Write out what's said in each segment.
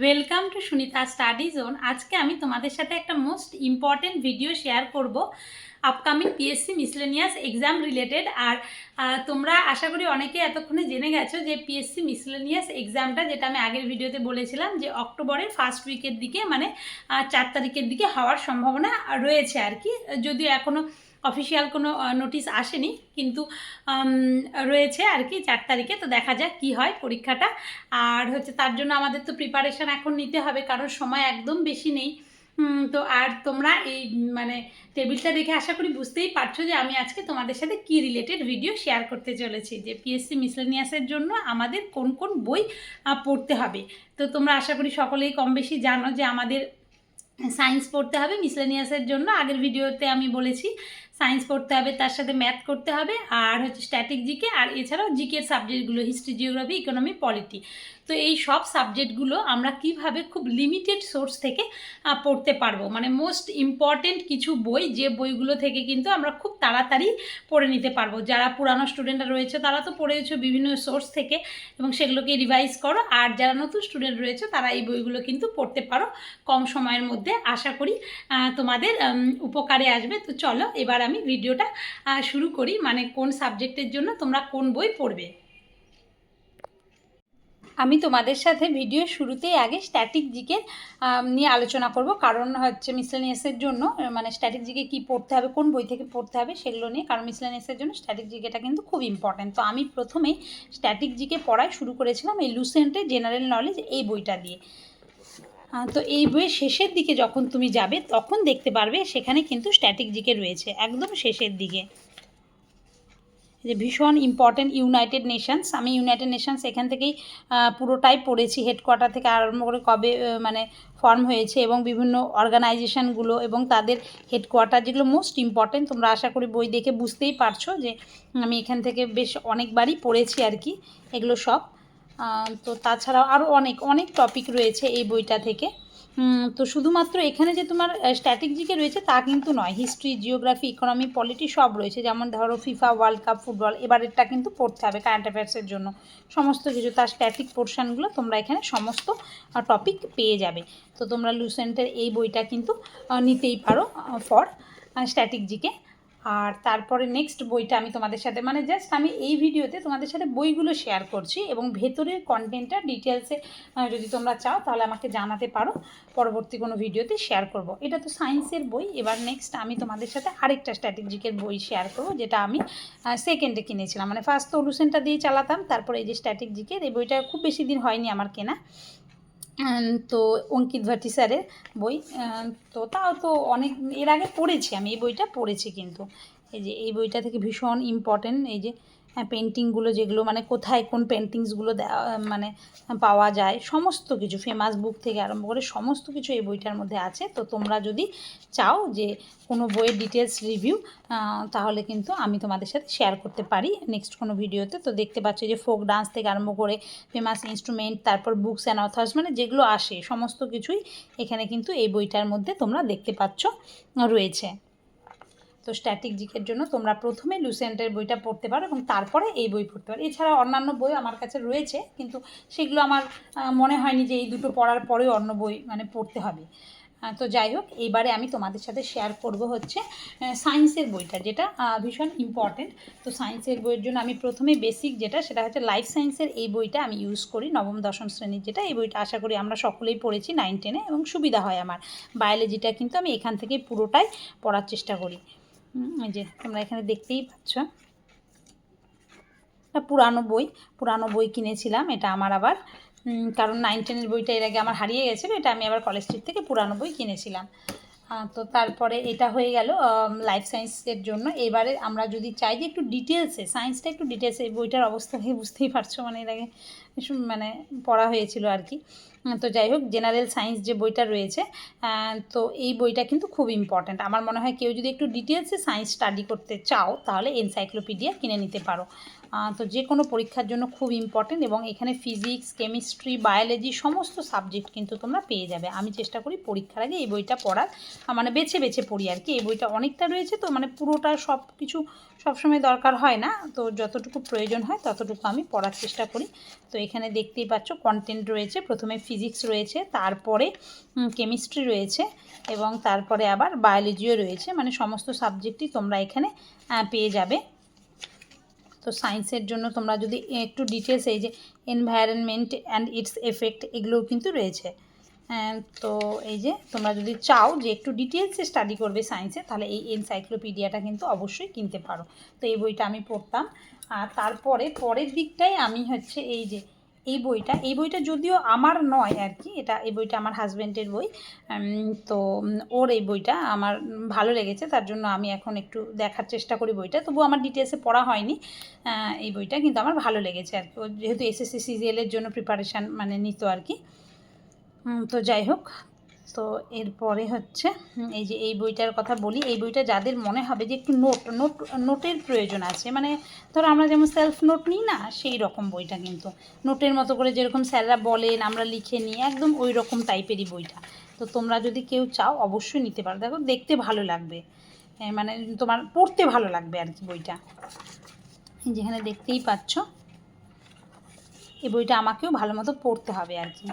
Welcome to Sunita study zone. আজকে আমি তোমাদের সাথে একটা মোস্ট ইম্পর্টেন্ট ভিডিও শেয়ার করব upcoming PSC miscellaneous exam related. আর তোমরা আশা করি অনেকে এতক্ষণে জেনে গেছো যে পিএসসি মিসলেনিয়াস এক্সামটা, যেটা আমি আগের ভিডিওতে বলেছিলাম যে অক্টোবরের ফার্স্ট উইকের দিকে, মানে 4 তারিখের দিকে হওয়ার সম্ভাবনা রয়েছে আর কি। যদিও এখনও অফিসিয়াল কোনো নোটিশ আসেনি, কিন্তু রয়েছে আর কি 4 তারিখে। তো দেখা যাক কী হয় পরীক্ষাটা। আর তার জন্য আমাদের তো প্রিপারেশান এখন নিতে হবে, কারণ সময় একদম বেশি নেই। তো আর তোমরা এই মানে টেবিলটা দেখে আশা করি বুঝতেই পারছো যে আমি আজকে তোমাদের সাথে কি রিলেটেড ভিডিও শেয়ার করতে চলেছি, যে পিএসসি মিসলেনিয়াসের জন্য আমাদের কোন কোন বই পড়তে হবে। তো তোমরা আশা করি সকলেই কম বেশি জানো যে আমাদের সায়েন্স পড়তে হবে মিসলেনিয়াসের জন্য। আগের ভিডিওতে আমি বলেছি সায়েন্স পড়তে হবে, তার সাথে ম্যাথ করতে হবে, আর স্ট্যাটিক জিকে, আর এছাড়াও জিকের সাবজেক্টগুলো হিস্ট্রি, জিওগ্রাফি, ইকোনমি, পলিটি। তো এই সব সাবজেক্টগুলো আমরা কিভাবে খুব লিমিটেড সোর্স থেকে পড়তে পারবো, মানে মোস্ট ইম্পর্টেন্ট কিছু বই, যে বইগুলো থেকে কিন্তু আমরা খুব তাড়াতাড়ি পড়ে নিতে পারবো। যারা পুরানো স্টুডেন্টরা রয়েছে তারা তো পড়েছো বিভিন্ন সোর্স থেকে এবং সেগুলোকে রিভাইজ করো, আর যারা নতুন স্টুডেন্ট রয়েছে তারা এই বইগুলো কিন্তু পড়তে পারো কম সময়ের মধ্যে। আশা করি তোমাদের উপকারে আসবে। তো চলো এবার আমি ভিডিওটা শুরু করি, মানে কোন সাবজেক্টের জন্য তোমরা কোন বই পড়বে। আমি তোমাদের সাথে ভিডিও শুরুতেই আগে স্ট্যাটিক জিকে নিয়ে আলোচনা করব, কারণ মিসলেনিয়াসের জন্য মানে স্ট্যাটিক জিকে কী পড়তে হবে, কোন বই থেকে পড়তে হবে সেগুলো নিয়ে, কারণ মিসলেনিয়াসের জন্য স্ট্যাটিক জিকেটা কিন্তু খুব ইম্পর্ট্যান্ট। তো আমি প্রথমেই স্ট্যাটিক জিকে পড়াই শুরু করেছিলাম এই লুসেন্টের জেনারেল নলেজ এই বইটা দিয়ে। তো এই বইয়ের শেষের দিকে যখন তুমি যাবে তখন দেখতে পারবে সেখানে কিন্তু স্ট্যাটিক জিকে রয়েছে একদম শেষের দিকে, যে ভীষণ ইম্পর্টেন্ট ইউনাইটেড নেশনস। আমি ইউনাইটেড নেশনস এখান থেকেই পুরোটাই পড়েছি, হেডকোয়ার্টার থেকে আরম্ভ করে কবে মানে ফর্ম হয়েছে এবং বিভিন্ন অর্গানাইজেশানগুলো এবং তাদের হেডকোয়ার্টার, যেগুলো মোস্ট ইম্পর্টেন্ট। তোমরা আশা করি বই দেখে বুঝতেই পারছো যে আমি এখান থেকে বেশ অনেকবারই পড়েছি আর কি এগুলো সব। তো তাছাড়াও আরও অনেক অনেক টপিক রয়েছে এই বইটা থেকে। তো শুধুমাত্র এখানে যে তোমার স্ট্যাটিক জিকে রয়েছে তা কিন্তু নয়, হিস্ট্রি, জিওগ্রাফি, ইকোনমি, পলিটি সব রয়েছে। যেমন ধরো ফিফা ওয়ার্ল্ড কাপ ফুটবল, এবারেরটা কিন্তু পড়তে হবে কারেন্ট অ্যাফেয়ার্সের জন্য সমস্ত কিছু, তার স্ট্যাটিক পোর্শানগুলো তোমরা এখানে সমস্ত টপিক পেয়ে যাবে। তো তোমরা লুসেন্টের এই বইটা কিন্তু নিতেই পারো ফর স্ট্যাটিক জিকে। আর তারপরে নেক্সট বইটা আমি তোমাদের সাথে, মানে জাস্ট আমি এই ভিডিওতে তোমাদের সাথে বইগুলো শেয়ার করছি এবং ভেতরের কন্টেন্টটা ডিটেলসে যদি তোমরা চাও তাহলে আমাকে জানাতে পারো, পরবর্তী কোনো ভিডিওতে শেয়ার করব। এটা তো সায়েন্সের বই। এবার নেক্সট আমি তোমাদের সাথে আরেকটা স্ট্র্যাটেজিকের বই শেয়ার করব, যেটা আমি সেকেন্ডে কিনেছিলাম। মানে ফার্স্ট তো লুসেন্টটা দিয়ে চালাতাম, তারপরে এই যে স্ট্র্যাটেজিকের এই বইটা খুব বেশি দিন হয়নি আমার কেনা। তো অঙ্কিত ভাটি স্যারের বই, তো তাও তো অনেক এর আগে পড়েছি আমি, এই বইটা পড়েছি। কিন্তু এই যে এই বইটা থেকে ভীষণ ইম্পর্টেন্ট এই যে পেন্টিংগুলো, যেগুলো মানে কোথায় কোন পেন্টিংসগুলো মানে পাওয়া যায়, সমস্ত কিছু ফেমাস বুক থেকে আরম্ভ করে সমস্ত কিছু এই বইটার মধ্যে আছে। তো তোমরা যদি চাও যে কোনো বইয়ের ডিটেলস রিভিউ, তাহলে কিন্তু আমি তোমাদের সাথে শেয়ার করতে পারি নেক্সট কোনো ভিডিওতে। তো দেখতে পাচ্ছ যে ফোক ডান্স থেকে আরম্ভ করে ফেমাস ইনস্ট্রুমেন্ট, তারপর বুকস অ্যান্ড অথার্স, মানে যেগুলো আসে সমস্ত কিছুই এখানে কিন্তু এই বইটার মধ্যে তোমরা দেখতে পাচ্ছ রয়েছে। তো স্ট্যাটিক জিকের জন্য তোমরা প্রথমে লুসেন্টের বইটা পড়তে পারো এবং তারপরে এই বই পড়তে পারো। এছাড়া অন্যান্য বই আমার কাছে রয়েছে, কিন্তু সেগুলো আমার মনে হয়নি যে এই দুটো পড়ার পরেও অন্য বই মানে পড়তে হবে। তো যাই হোক, এইবারে আমি তোমাদের সাথে শেয়ার করব সায়েন্সের বইটা, যেটা ভীষণ ইম্পর্টেন্ট। তো সায়েন্সের বইয়ের জন্য আমি প্রথমে বেসিক যেটা, সেটা হচ্ছে লাইফ সায়েন্সের এই বইটা আমি ইউজ করি, নবম দশম শ্রেণীর যেটা। এই বইটা আশা করি আমরা সকলেই পড়েছি 9, 10-এ এবং সুবিধা হয় আমার। বায়োলজিটা কিন্তু আমি এখান থেকে পুরোটাই পড়ার চেষ্টা করি। এই যে তোমরা এখানে দেখতেই পাচ্ছ পুরানো বই কিনেছিলাম এটা আমার আবার, কারণ 9, 10-এর বইটা এর আগে আমার হারিয়ে গেছিলো, এটা আমি আবার কলেজ স্ট্রিট থেকে পুরানো বই কিনেছিলাম। তো তারপরে এটা হয়ে গেল লাইফ সায়েন্সের জন্য। এবারে আমরা যদি চাই যে একটু ডিটেলসে সায়েন্সটা, একটু ডিটেলসে, এই বইটার অবস্থা থেকে বুঝতেই পারছো, মানে এর আগে মানে পড়া হয়েছিল আর কি। তো যাই হোক, জেনারেল সায়েন্স যে বইটা রয়েছে, তো এই বইটা কিন্তু খুব ইম্পর্ট্যান্ট। আমার মনে হয় কেউ যদি একটু ডিটেলসে সায়েন্স স্টাডি করতে চাও তাহলে এনসাইক্লোপিডিয়া কিনে নিতে পারো। তো যে কোনো পরীক্ষার জন্য খুব ইম্পর্টেন্ট, এবং এখানে ফিজিক্স, কেমিস্ট্রি, বায়োলজি সমস্ত সাবজেক্ট কিন্তু তোমরা পেয়ে যাবে। আমি চেষ্টা করি পরীক্ষার আগে এই বইটা পড়ার, মানে বেছে বেছে পড়ি আর কি। এই বইটা অনেকটা রয়েছে, তো মানে পুরোটা সব কিছু সবসময় দরকার হয় না, তো যতটুকু প্রয়োজন হয় ততটুকু আমি পড়ার চেষ্টা করি। তো এখানে দেখতেই পাচ্ছ কন্টেন্ট রয়েছে, প্রথমে ফিজিক্স রয়েছে, তারপরে কেমিস্ট্রি রয়েছে, এবং তারপরে আবার বায়োলজিও রয়েছে, মানে সমস্ত সাবজেক্টই তোমরা এখানে পেয়ে যাবে। তো সায়েন্সের জন্য তোমরা যদি একটু ডিটেলস, এই যে এনভায়রনমেন্ট অ্যান্ড ইটস এফেক্ট, এগুলোও কিন্তু রয়েছে। তো এই যে তোমরা যদি চাও যে একটু ডিটেলসে স্টাডি করবে সায়েন্সে, তাহলে এই এনসাইক্লোপিডিয়াটা কিন্তু অবশ্যই কিনতে পারো। তো এই বইটা আমি পড়তাম। আর তারপরে পরের দিকটাই আমি হচ্ছে এই বইটা যদিও আমার নয় আর কি, এই বইটা আমার হাজব্যান্ডের বই। তো ওর এই বইটা আমার ভালো লেগেছে, তার জন্য আমি এখন একটু দেখার চেষ্টা করি বইটা, তবুও আমার ডিটেলসে পড়া হয়নি এই বইটা, কিন্তু আমার ভালো লেগেছে আর কি। ও যেহেতু এসএসসি সিজিএলের জন্য প্রিপারেশান মানে নিত আর কি। তো যাই হোক, তো এরপরে হচ্ছে এই যে এই বইটার কথা বলি। এই বইটা যাদের মনে হবে যে একটু নোটের প্রয়োজন আছে, মানে ধরো আমরা যেমন সেলফ নোট নিই না, সেই রকম বইটা, কিন্তু নোটের মতো করে যেরকম স্যাররা বলেন আমরা লিখে নিই, একদম ওই রকম টাইপেরই বইটা। তো তোমরা যদি কেউ চাও অবশ্যই নিতে পারো। দেখো দেখতে ভালো লাগবে, মানে তোমার পড়তে ভালো লাগবে আর কি বইটা। যেখানে দেখতেই পাচ্ছ এই বইটা আমাকেও ভালো মতো পড়তে হবে আর কি।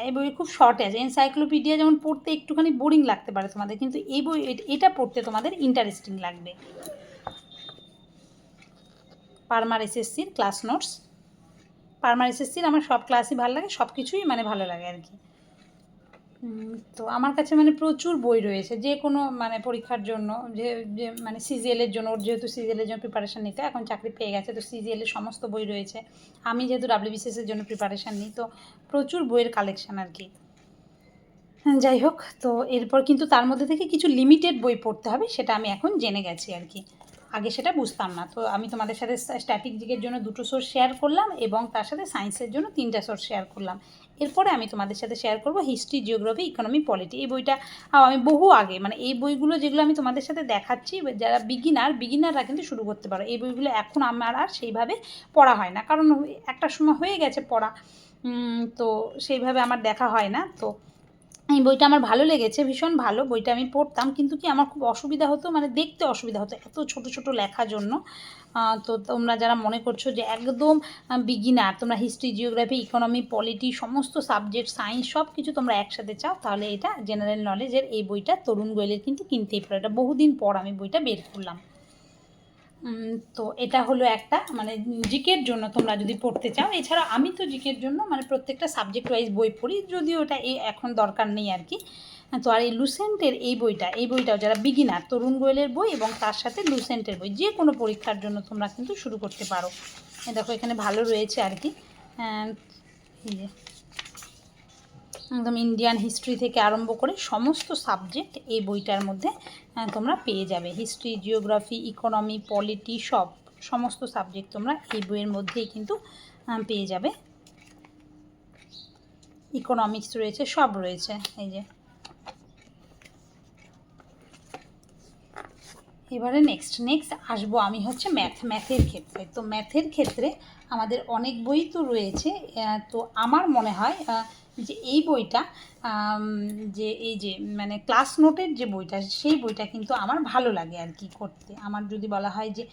এই বই খুব শর্ট আছে। এনসাইক্লোপিডিয়া যেমন পড়তে একটুখানি বোরিং লাগতে পারে তোমাদের, কিন্তু এই বই এটা পড়তে তোমাদের ইন্টারেস্টিং লাগবে। পারমার এসএসসির ক্লাস নোটস। পারমার এসএসসির আমার সব ক্লাসই ভালো লাগে, সব কিছুই মানে ভালো লাগে আর কি। তো আমার কাছে মানে প্রচুর বই রয়েছে যে কোনো মানে পরীক্ষার জন্য, যে মানে সিজিএলের জন্য, ওর যেহেতু সিজিএলের জন্য প্রিপারেশান নিতে এখন চাকরি পেয়ে গেছে, তো সিজিএলের সমস্ত বই রয়েছে। আমি যেহেতু ডাব্লিউবিসিএসের জন্য প্রিপারেশান নিই, তো প্রচুর বইয়ের কালেকশান আর কি। যাই হোক, তো এরপর কিন্তু তার মধ্যে থেকে কিছু লিমিটেড বই পড়তে হবে, সেটা আমি এখন জেনে গেছি আর কি। আগে সেটা বুঝতাম না। তো আমি তোমাদের সাথে স্ট্যাটিস্টিকের জন্য 2টো সোর্স শেয়ার করলাম, এবং তার সাথে সায়েন্সের জন্য 3টা সোর্স শেয়ার করলাম। এরপরে আমি তোমাদের সাথে শেয়ার করব হিস্ট্রি, জিওগ্রাফি, ইকোনমি, পলিটি। এই বইটা আমি বহু আগে, মানে এই বইগুলো যেগুলো আমি তোমাদের সাথে দেখাচ্ছি, যারা বিগিনাররা কিন্তু শুরু করতে পারো। এই বইগুলো এখন আমার আর সেইভাবে পড়া হয় না, কারণ একটা সময় হয়ে গেছে পড়া, তো সেইভাবে আমার দেখা হয় না। তো এই বইটা আমার ভালো লেগেছে, ভীষণ ভালো বইটা। আমি পড়তাম, কিন্তু কি আমার খুব অসুবিধা হতো, মানে দেখতে অসুবিধা হতো এত ছোট ছোট লেখার জন্য। তো তোমরা যারা মনে করছো যে একদম বিগিনার, তোমরা হিস্ট্রি, জিওগ্রাফি, ইকোনমি, পলিটি সমস্ত সাবজেক্ট, সায়েন্স সব কিছু তোমরা একসাথে চাও, তাহলে এটা জেনারেল নলেজের এই বইটা তরুণ গোয়েলের কিন্তু কিনতেই পারো। এটা বহুদিন পর আমি বইটা বের করলাম। তো এটা হলো একটা, মানে জিকের জন্য তোমরা যদি পড়তে চাও। এছাড়া আমি তো জিকের জন্য মানে প্রত্যেকটা সাবজেক্ট ওয়াইজ বই পড়ি, যদিও ওটা এখন দরকার নেই আর কি। তো আর এই লুসেন্টের এই বইটাও যারা বিগিনার, তরুণ গোয়েলের বই এবং তার সাথে লুসেন্টের বই, যে কোনো পরীক্ষার জন্য তোমরা কিন্তু শুরু করতে পারো। দেখো এখানে ভালো রয়েছে আর কি। এই যে একদম ইন্ডিয়ান হিস্ট্রি থেকে আরম্ভ করে সমস্ত সাবজেক্ট এই বইটার মধ্যে তোমরা পেয়ে যাবে। হিস্ট্রি, জিওগ্রাফি, ইকোনমি, পলিটি সমস্ত সাবজেক্ট তোমরা এই বইয়ের মধ্যেই কিন্তু পেয়ে যাবে। ইকোনমিক্স রয়েছে, সব রয়েছে। এই যে এবারে নেক্সট আসবো আমি হচ্ছে ম্যাথের ক্ষেত্রে। তো ম্যাথের ক্ষেত্রে আমাদের অনেক বই তো রয়েছে। তো আমার মনে হয় যে এই বইটা, যে মানে ক্লাস নোটের যে বইটা, সেই বইটা কিন্তু আমার ভালো লাগে আর কি করতে। আমার যদি বলা হয় যে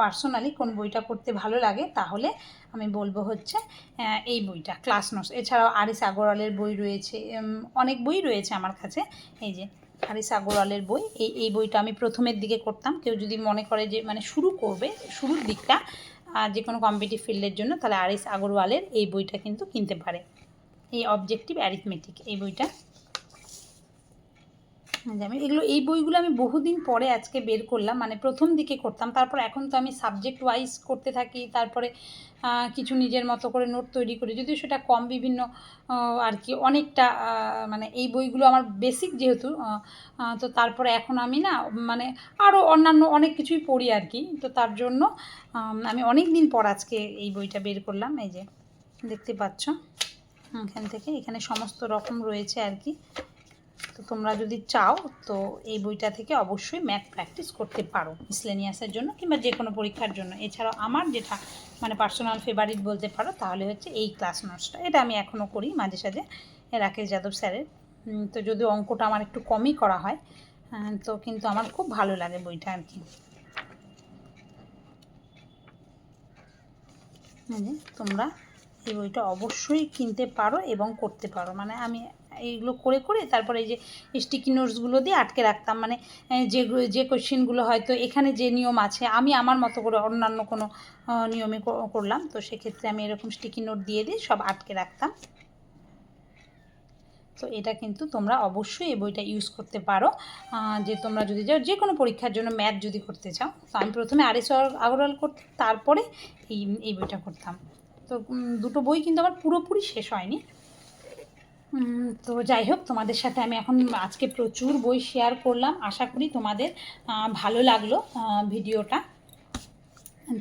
পার্সোনালি কোন বইটা করতে ভালো লাগে, তাহলে আমি বলবো হচ্ছে এই বইটা, ক্লাস নোটস। এছাড়াও আরিস আগরওয়ালের বই রয়েছে, অনেক বই রয়েছে আমার কাছে। এই যে আরিস আগরওয়ালের বই, এই বইটা আমি প্রথমের দিকে করতাম। কেউ যদি মনে করে যে মানে শুরু করবে, শুরুর দিকটা যে কোনো কম্পিটিটিভ ফিল্ডের জন্য, তাহলে আরিস আগরওয়ালের এই বইটা কিন্তু কিনতে পারে। এই অবজেক্টিভ অ্যারিথমেটিক এই বইটা, এই বইগুলো আমি বহুদিন পরে আজকে বের করলাম, মানে প্রথম দিকে করতাম, তারপর এখন তো আমি সাবজেক্ট ওয়াইজ করতে থাকি, তারপরে কিছু নিজের মতো করে নোট তৈরি করি, যদিও সেটা কম, বিভিন্ন আর কি অনেকটা, মানে এই বইগুলো আমার বেসিক যেহেতু, তো তারপরে এখন আমি না মানে আরও অন্যান্য অনেক কিছুই পড়ি আর কি। তো তার জন্য আমি অনেক দিন পর আজকে এই বইটা বের করলাম। এই যে দেখতে পাচ্ছ এখান থেকে, এখানে সমস্ত রকম রয়েছে আর কি। তো তোমরা যদি চাও তো এই বইটা থেকে অবশ্যই ম্যাথ প্র্যাকটিস করতে পারো মিসলেনিয়াসের জন্য কিংবা যে কোনো পরীক্ষার জন্য। এছাড়াও আমার যেটা মানে পার্সোনাল ফেভারিট বলতে পারো তাহলে হচ্ছে এই ক্লাস নোটসটা। এটা আমি এখনও করি মাঝে সাঝে রাকেশ যাদব স্যারের। তো যদিও অঙ্কটা আমার একটু কমই করা হয়, তো কিন্তু আমার খুব ভালো লাগে বইটা আর কি। মানে তোমরা এই বইটা অবশ্যই কিনতে পারো এবং করতে পারো। মানে আমি এইগুলো করে করে তারপরে এই যে স্টিকি নোটসগুলো দিয়ে আটকে রাখতাম, মানে যে কোশ্চেনগুলো হয়তো এখানে যে নিয়ম আছে আমি আমার মতো করে অন্যান্য কোনো নিয়মে করলাম, তো সেক্ষেত্রে আমি এরকম স্টিকি নোট দিয়ে সব আটকে রাখতাম। তো এটা কিন্তু তোমরা অবশ্যই এই বইটা ইউজ করতে পারো, যে তোমরা যদি যাও যে কোনো পরীক্ষার জন্য ম্যাথ যদি করতে চাও। তো আমি প্রথমে RS আগরওয়াল করতাম, তারপরে এই বইটা করতাম। তো দুটো বই কিন্তু আমার পুরোপুরি শেষ হয়নি। তো যাই হোক, তোমাদের সাথে আমি এখন আজকে প্রচুর বই শেয়ার করলাম। আশা করি তোমাদের ভালো লাগলো ভিডিওটা।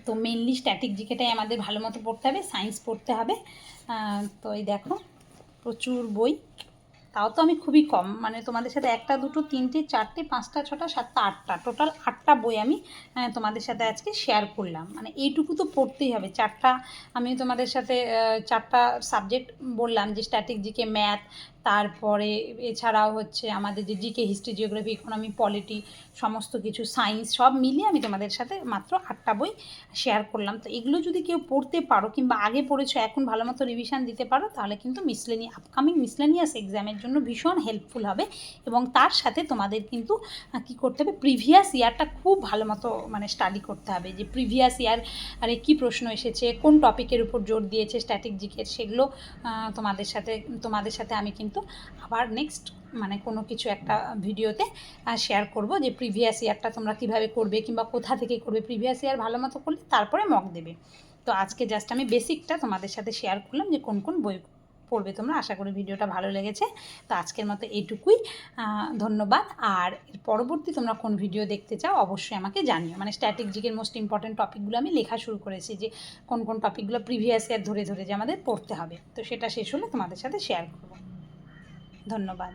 তো মেনলি স্ট্যাটিক জিকেটাই আমাদের ভালো মতো পড়তে হবে, সায়েন্স পড়তে হবে। তো এই দেখো প্রচুর বই, তাও তো আমি খুবই কম, মানে তোমাদের সাথে একটা দুটো তিনটে চারটে পাঁচটা ছটা সাতটা আটটা, টোটাল 8টা বই আমি তোমাদের সাথে আজকে শেয়ার করলাম। মানে এইটুকু তো পড়তেই হবে। আমি তোমাদের সাথে 4টা সাবজেক্ট বললাম, যে স্ট্যাটিক জিকে, ম্যাথ, তারপরে এছাড়াও হচ্ছে আমাদের যে GK, history, geography, economy, polity, সমস্ত কিছু সায়েন্স সব মিলিয়ে আমি তোমাদের সাথে মাত্র 8টা বই শেয়ার করলাম। তো এগুলো যদি কেউ পড়তে পারো কিংবা আগে পড়েছো এখন ভালো মতো রিভিশন দিতে পারো, তাহলে কিন্তু আপকামিং মিসলেনিয়াস এক্সামের জন্য ভীষণ হেল্পফুল হবে। এবং তার সাথে তোমাদের কিন্তু কী করতে হবে, প্রিভিয়াস ইয়ারটা খুব ভালো মতো মানে স্টাডি করতে হবে, যে প্রিভিয়াস ইয়ার আরে কী প্রশ্ন এসেছে, কোন টপিকের উপর জোর দিয়েছে স্ট্যাটিক জিকের, সেগুলো তোমাদের সাথে আমি কিন্তু আবার নেক্সট মানে কোনো কিছু একটা ভিডিওতে শেয়ার করব, যে প্রিভিয়াস ইয়ারটা তোমরা কীভাবে করবে কিংবা কোথা থেকে করবে। প্রিভিয়াস ইয়ার ভালো মতো করলে তারপরে মক দেবে। তো আজকে জাস্ট আমি বেসিকটা তোমাদের সাথে শেয়ার করলাম, যে কোন কোন বই পড়বে তোমরা। আশা করি ভিডিওটা ভালো লেগেছে। তো আজকের মতো এইটুকুই, ধন্যবাদ। আর এর পরবর্তী তোমরা কোন ভিডিও দেখতে চাও অবশ্যই আমাকে জানিও। মানে স্ট্যাটিক জিকের মোস্ট ইম্পর্ট্যান্ট টপিকগুলো আমি লেখা শুরু করেছি, যে কোন কোন টপিকগুলো প্রিভিয়াস ইয়ার ধরে ধরে যে আমাদের পড়তে হবে। তো সেটা শেষ হলে তোমাদের সাথে শেয়ার করব। ধন্যবাদ।